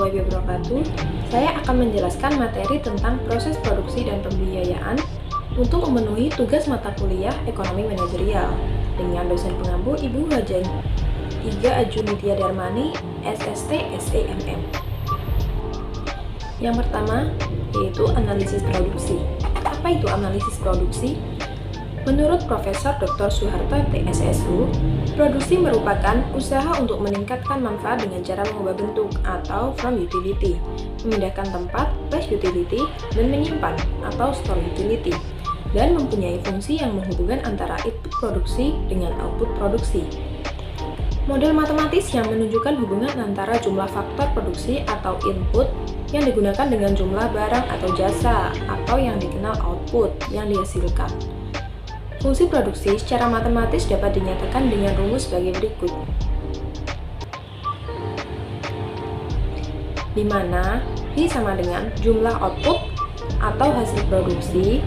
warahmatullahi wabarakatuh. Saya akan menjelaskan materi tentang proses produksi dan pembiayaan untuk memenuhi tugas mata kuliah Ekonomi Manajerial dengan dosen pengampu Ibu Haja Iga Ajunitya Darmani, SST SEMM. Yang pertama, yaitu analisis produksi. Apa itu analisis produksi? Menurut Profesor Dr. Soeharto TSSU, produksi merupakan usaha untuk meningkatkan manfaat dengan cara mengubah bentuk atau from utility, memindahkan tempat place utility, dan menyimpan atau store utility, dan mempunyai fungsi yang menghubungkan antara input produksi dengan output produksi. Model matematis yang menunjukkan hubungan antara jumlah faktor produksi atau input yang digunakan dengan jumlah barang atau jasa atau yang dikenal output yang dihasilkan. Fungsi produksi secara matematis dapat dinyatakan dengan rumus sebagai berikut, di mana I sama dengan jumlah output atau hasil produksi,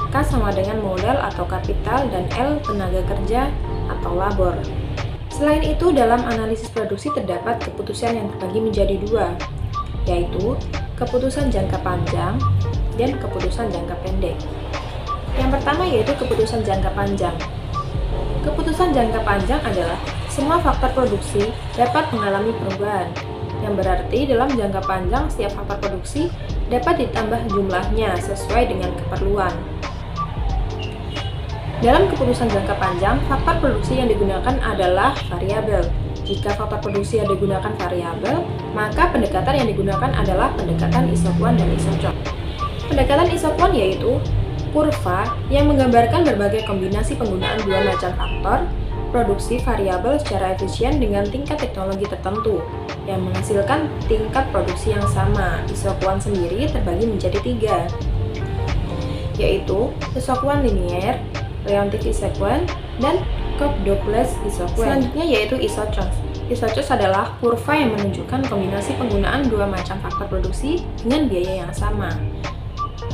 K sama dengan modal atau kapital, dan L tenaga kerja atau labor. Selain itu, dalam analisis produksi terdapat keputusan yang terbagi menjadi dua, yaitu keputusan jangka panjang dan keputusan jangka pendek. Yang pertama yaitu keputusan jangka panjang. Keputusan jangka panjang adalah semua faktor produksi dapat mengalami perubahan, yang berarti dalam jangka panjang setiap faktor produksi dapat ditambah jumlahnya sesuai dengan keperluan. Dalam keputusan jangka panjang, faktor produksi yang digunakan adalah variabel. Jika faktor produksi yang digunakan variabel, maka pendekatan yang digunakan adalah pendekatan isoquant dan isochron. Pendekatan isoquant yaitu kurva yang menggambarkan berbagai kombinasi penggunaan dua macam faktor produksi variabel secara efisien dengan tingkat teknologi tertentu yang menghasilkan tingkat produksi yang sama. Isoquant sendiri terbagi menjadi tiga, yaitu isoquant linear, Leontief isoquant, dan Cobb-Douglas isoquant. Selanjutnya yaitu isochron. Isochron adalah kurva yang menunjukkan kombinasi penggunaan dua macam faktor produksi dengan biaya yang sama.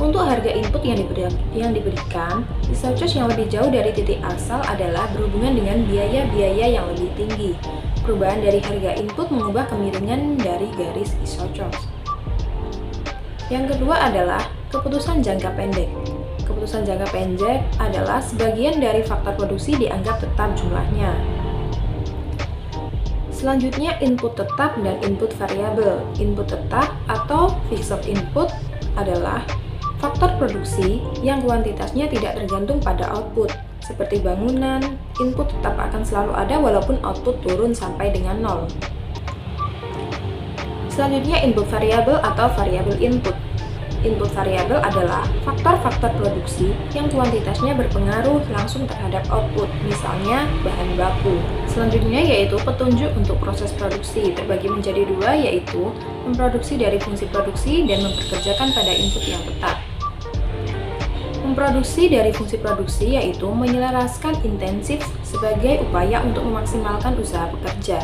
Untuk harga input yang diberikan, isochron yang lebih jauh dari titik asal adalah berhubungan dengan biaya-biaya yang lebih tinggi. Perubahan dari harga input mengubah kemiringan dari garis isochron. Yang kedua adalah keputusan jangka pendek. Keputusan jangka pendek adalah sebagian dari faktor produksi dianggap tetap jumlahnya. Selanjutnya input tetap dan input variabel. Input tetap atau fixed input adalah faktor produksi yang kuantitasnya tidak tergantung pada output, seperti bangunan. Input tetap akan selalu ada walaupun output turun sampai dengan 0. Selanjutnya input variabel atau variabel input. Input variabel adalah faktor-faktor produksi yang kuantitasnya berpengaruh langsung terhadap output, misalnya bahan baku. Selanjutnya yaitu petunjuk untuk proses produksi, terbagi menjadi dua, yaitu memproduksi dari fungsi produksi dan mempekerjakan pada input yang tetap. Memproduksi dari fungsi produksi yaitu menyelaraskan intensif sebagai upaya untuk memaksimalkan usaha pekerja.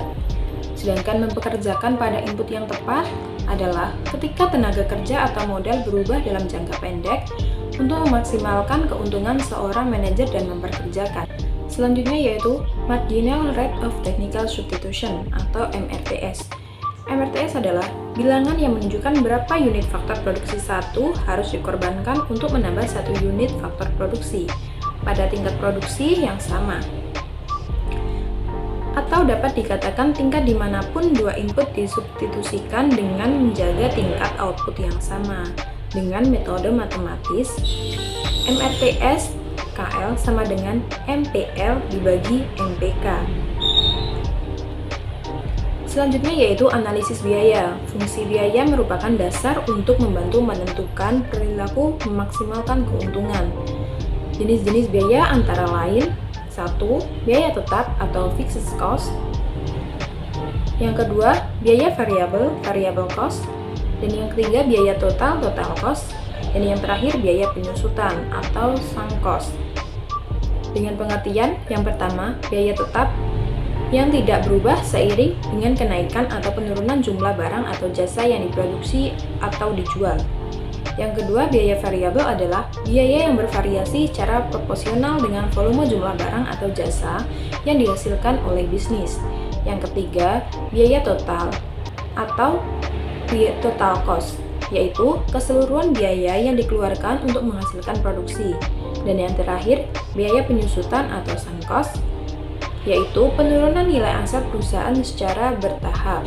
Sedangkan mempekerjakan pada input yang tepat adalah ketika tenaga kerja atau modal berubah dalam jangka pendek untuk memaksimalkan keuntungan seorang manajer dan memperkerjakan. Selanjutnya yaitu Marginal Rate of Technical Substitution atau MRTS. MRTS adalah bilangan yang menunjukkan berapa unit faktor produksi satu harus dikorbankan untuk menambah satu unit faktor produksi pada tingkat produksi yang sama. Atau dapat dikatakan tingkat dimanapun dua input disubstitusikan dengan menjaga tingkat output yang sama. Dengan metode matematis, MRTS KL sama dengan MPL dibagi MPK. Selanjutnya yaitu analisis biaya. Fungsi biaya merupakan dasar untuk membantu menentukan perilaku memaksimalkan keuntungan. Jenis-jenis biaya antara lain: 1. Biaya tetap atau fixed cost. Yang kedua, biaya variabel, variable cost. Dan yang ketiga, biaya total, total cost. Dan yang terakhir, biaya penyusutan atau sunk cost. Dengan pengertian, yang pertama, biaya tetap yang tidak berubah seiring dengan kenaikan atau penurunan jumlah barang atau jasa yang diproduksi atau dijual. Yang kedua, biaya variabel adalah biaya yang bervariasi secara proporsional dengan volume jumlah barang atau jasa yang dihasilkan oleh bisnis. Yang ketiga, biaya total atau total cost, yaitu keseluruhan biaya yang dikeluarkan untuk menghasilkan produksi. Dan yang terakhir, biaya penyusutan atau sunk cost, yaitu penurunan nilai aset perusahaan secara bertahap.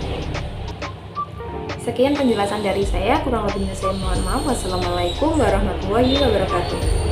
Sekian penjelasan dari saya, kurang lebihnya saya mohon maaf. Wassalamualaikum warahmatullahi wabarakatuh.